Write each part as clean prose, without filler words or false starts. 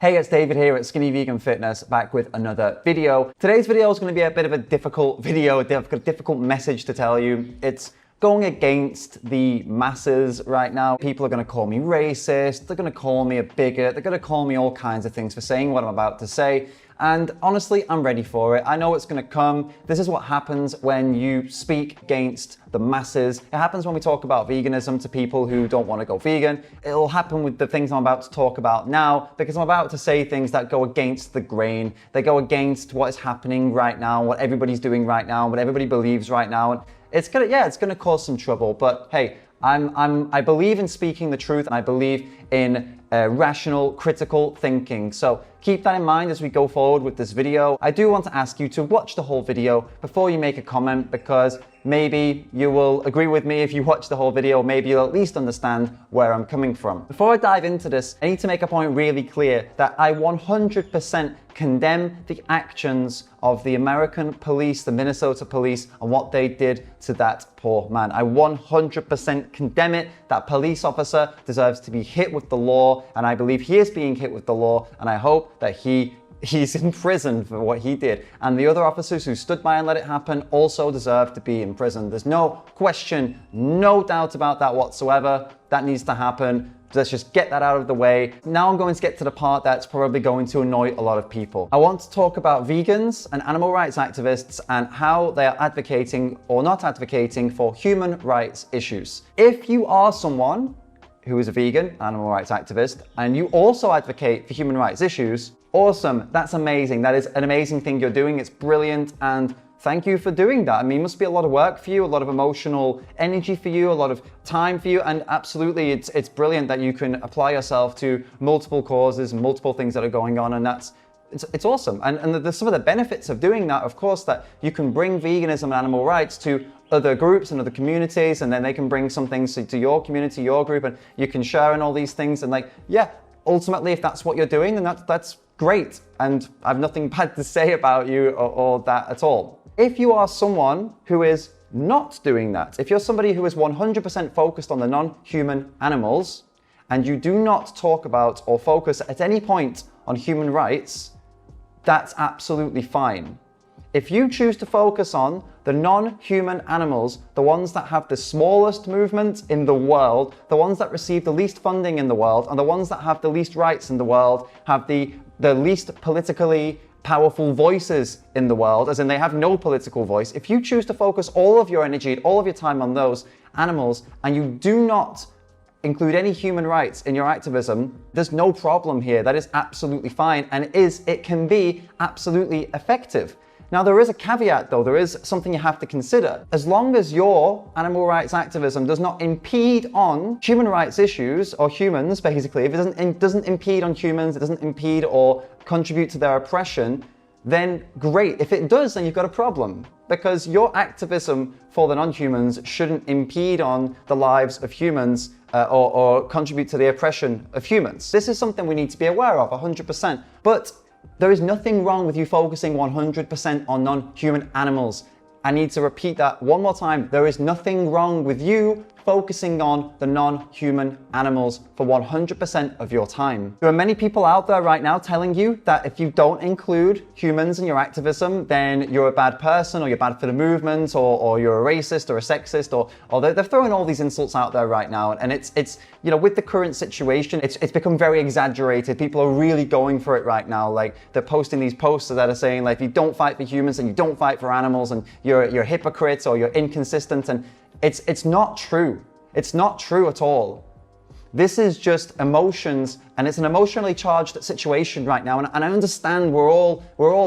Hey, it's David here at Skinny Vegan Fitness, back with another video. Today's video is going to be a bit of a difficult video, a difficult message to tell you. It's going against the masses right now. People are going to call me racist, they're going to call me a bigot, they're going to call me all kinds of things for saying what I'm about to say. And honestly, I'm ready for it. I know it's going to come. This is what happens when you speak against the masses. It happens when we talk about veganism to people who don't want to go vegan. It'll happen with the things I'm about to talk about now, because I'm about to say things that go against the grain. They go against what is happening right now, what everybody's doing right now, what everybody believes right now. And it's gonna cause some trouble. But hey, I believe in speaking the truth, and I believe in rational, critical thinking. So keep that in mind as we go forward with this video. I do want to ask you to watch the whole video before you make a comment, because maybe you will agree with me if you watch the whole video. Maybe you'll at least understand where I'm coming from. Before I dive into this, I need to make a point really clear that I 100% condemn the actions of the American police, the Minnesota police, and what they did to that poor man. I 100% condemn it. That police officer deserves to be hit with the law, and I believe he is being hit with the law, and I hope that he's in prison for what he did. And the other officers who stood by and let it happen also deserve to be in prison. There's no question, no doubt about that whatsoever. That needs to happen. Let's just get that out of the way. Now I'm going to get to the part that's probably going to annoy a lot of people. I want to talk about vegans and animal rights activists and how they are advocating or not advocating for human rights issues. If you are someone who is a vegan, animal rights activist, and you also advocate for human rights issues, awesome, that's amazing. That is an amazing thing you're doing. It's brilliant, and thank you for doing that. I mean, it must be a lot of work for you, a lot of emotional energy for you, a lot of time for you, and absolutely, it's brilliant that you can apply yourself to multiple causes and multiple things that are going on, and it's awesome. And there's some of the benefits of doing that, of course, that you can bring veganism and animal rights to other groups and other communities, and then they can bring some things to your community, your group, and you can share in all these things. And like, yeah, ultimately, if that's what you're doing, then that's great. And I have nothing bad to say about you or that at all. If you are someone who is not doing that, if you're somebody who is 100% focused on the non-human animals, and you do not talk about or focus at any point on human rights, that's absolutely fine. If you choose to focus on the non-human animals, the ones that have the smallest movement in the world, the ones that receive the least funding in the world, and the ones that have the least rights in the world, have the least politically powerful voices in the world, as in they have no political voice. If you choose to focus all of your energy, all of your time on those animals, and you do not include any human rights in your activism, there's no problem here. That is absolutely fine, and it can be absolutely effective. Now, there is a caveat though, there is something you have to consider. As long as your animal rights activism does not impede on human rights issues, or humans basically, if it doesn't impede on humans, it doesn't impede or contribute to their oppression, then great. If it does, then you've got a problem, because your activism for the non-humans shouldn't impede on the lives of humans or contribute to the oppression of humans. This is something we need to be aware of 100%. But there is nothing wrong with you focusing 100% on non-human animals. I need to repeat that one more time. There is nothing wrong with you focusing on the non-human animals for 100% of your time. There are many people out there right now telling you that if you don't include humans in your activism, then you're a bad person, or you're bad for the movement, or you're a racist or a sexist, or they're throwing all these insults out there right now. And it's you know, with the current situation, it's become very exaggerated. People are really going for it right now. Like, they're posting these posts that are saying, like, if you don't fight for humans and you don't fight for animals, and you're hypocrites or you're inconsistent, and it's not true. It's not true at all. This is just emotions, and it's an emotionally charged situation right now. And I understand we're all,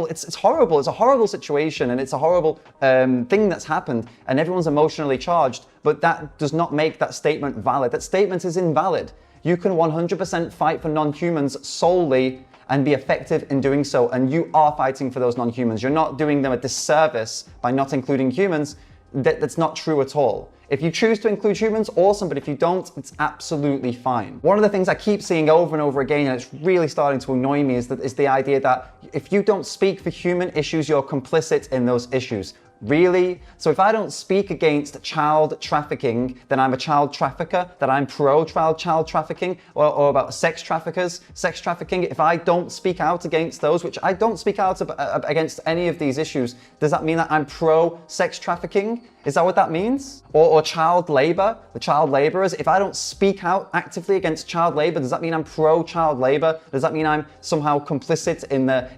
it's horrible. It's a horrible situation, and it's a horrible thing that's happened, and everyone's emotionally charged, but that does not make that statement valid. That statement is invalid. You can 100% fight for non-humans solely and be effective in doing so. And you are fighting for those non-humans. You're not doing them a disservice by not including humans. That's not true at all. If you choose to include humans, awesome, but if you don't, it's absolutely fine. One of the things I keep seeing over and over again, and it's really starting to annoy me, is the idea that if you don't speak for human issues, you're complicit in those issues. Really? So if I don't speak against child trafficking, then I'm a child trafficker, that I'm pro-child trafficking, or about sex trafficking. If I don't speak out against those, which I don't speak out against any of these issues, does that mean that I'm pro-sex trafficking? Is that what that means? Or child labor, the child laborers? If I don't speak out actively against child labor, does that mean I'm pro-child labor? Does that mean I'm somehow complicit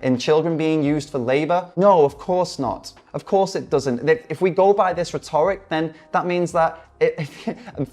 in children being used for labor? No, of course not. Of course it doesn't. If we go by this rhetoric, then that means that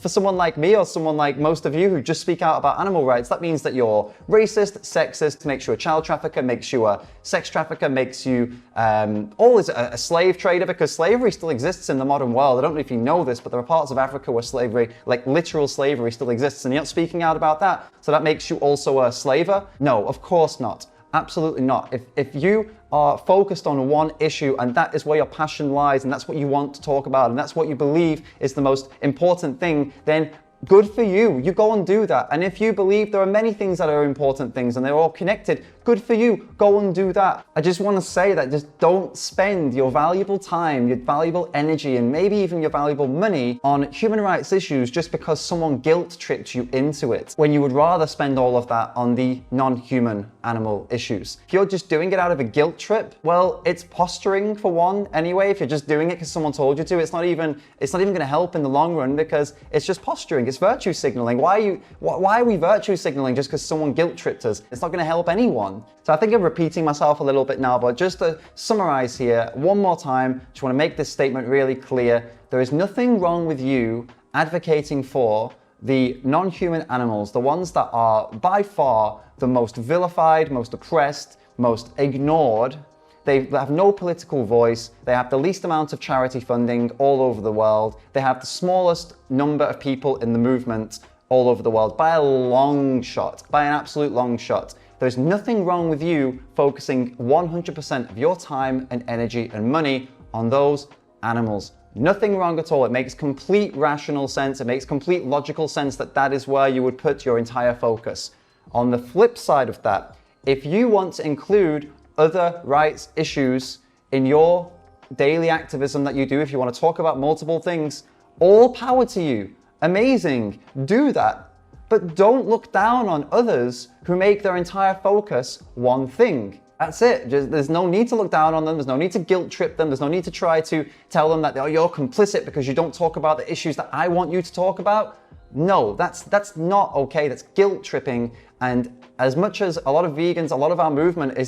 for someone like me or someone like most of you who just speak out about animal rights, that means that you're racist, sexist, makes you a child trafficker, makes you a sex trafficker, makes you always a slave trader, because slavery still exists in the modern world. I don't know if you know this, but there are parts of Africa where slavery, like literal slavery, still exists, and you're not speaking out about that. So that makes you also a slaver? No, of course not. Absolutely not. If you are focused on one issue and that is where your passion lies and that's what you want to talk about and that's what you believe is the most important thing, then good for you. You go and do that. And if you believe there are many things that are important things and they're all connected, good for you. Go and do that. I just want to say that just don't spend your valuable time, your valuable energy, and maybe even your valuable money on human rights issues just because someone guilt tripped you into it, when you would rather spend all of that on the non-human animal issues. If you're just doing it out of a guilt trip, well, it's posturing for one anyway. If you're just doing it because someone told you to, it's not even going to help in the long run, because it's just posturing. It's virtue signaling. Why are we virtue signaling just because someone guilt tripped us? It's not going to help anyone. So I think I'm repeating myself a little bit now, but just to summarize here one more time, just want to make this statement really clear. There is nothing wrong with you advocating for the non-human animals, the ones that are by far the most vilified, most oppressed, most ignored. They have no political voice. They have the least amount of charity funding all over the world. They have the smallest number of people in the movement all over the world by a long shot, by an absolute long shot. There's nothing wrong with you focusing 100% of your time and energy and money on those animals. Nothing wrong at all. It makes complete rational sense. It makes complete logical sense that that is where you would put your entire focus. On the flip side of that, if you want to include other rights issues in your daily activism that you do, if you want to talk about multiple things, all power to you. Amazing. Do that. But don't look down on others who make their entire focus one thing. That's it. There's no need to look down on them. There's no need to guilt trip them. There's no need to try to tell them that you're complicit because you don't talk about the issues that I want you to talk about. No, that's not okay. That's guilt tripping. And as much as a lot of vegans, a lot of our movement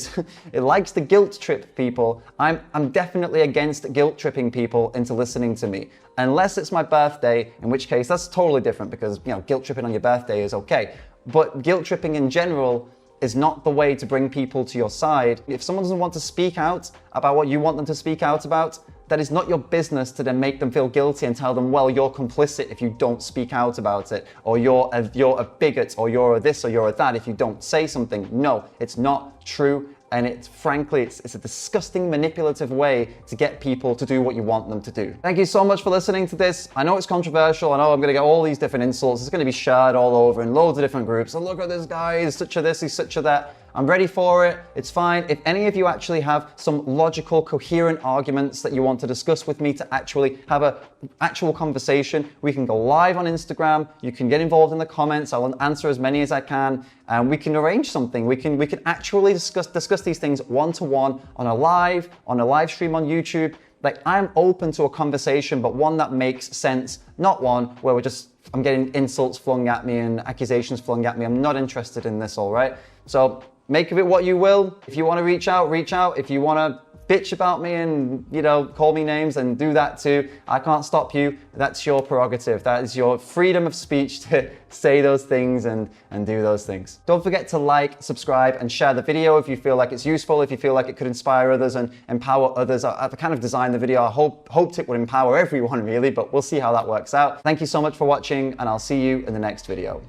it likes to guilt trip people, I'm definitely against guilt tripping people into listening to me. Unless it's my birthday, in which case that's totally different, because guilt tripping on your birthday is okay. But guilt tripping in general is not the way to bring people to your side. If someone doesn't want to speak out about what you want them to speak out about, that is not your business to then make them feel guilty and tell them, well, you're complicit if you don't speak out about it, or you're a bigot, or you're a this, or you're a that if you don't say something. No, it's not true. And frankly, it's a disgusting, manipulative way to get people to do what you want them to do. Thank you so much for listening to this. I know it's controversial. I know I'm going to get all these different insults. It's going to be shared all over in loads of different groups. So look at this guy, he's such a this, he's such a that. I'm ready for it. It's fine. If any of you actually have some logical, coherent arguments that you want to discuss with me to actually have an actual conversation, we can go live on Instagram. You can get involved in the comments. I'll answer as many as I can. And we can arrange something. We can actually discuss these things one-to-one on a live stream on YouTube. Like, I'm open to a conversation, but one that makes sense, not one where I'm getting insults flung at me and accusations flung at me. I'm not interested in this, all right? So make of it what you will. If you want to reach out, reach out. If you want to bitch about me and, call me names, and do that too. I can't stop you. That's your prerogative. That is your freedom of speech to say those things and do those things. Don't forget to like, subscribe, and share the video if you feel like it's useful, if you feel like it could inspire others and empower others. I've kind of designed the video. I hoped it would empower everyone really, but we'll see how that works out. Thank you so much for watching, and I'll see you in the next video.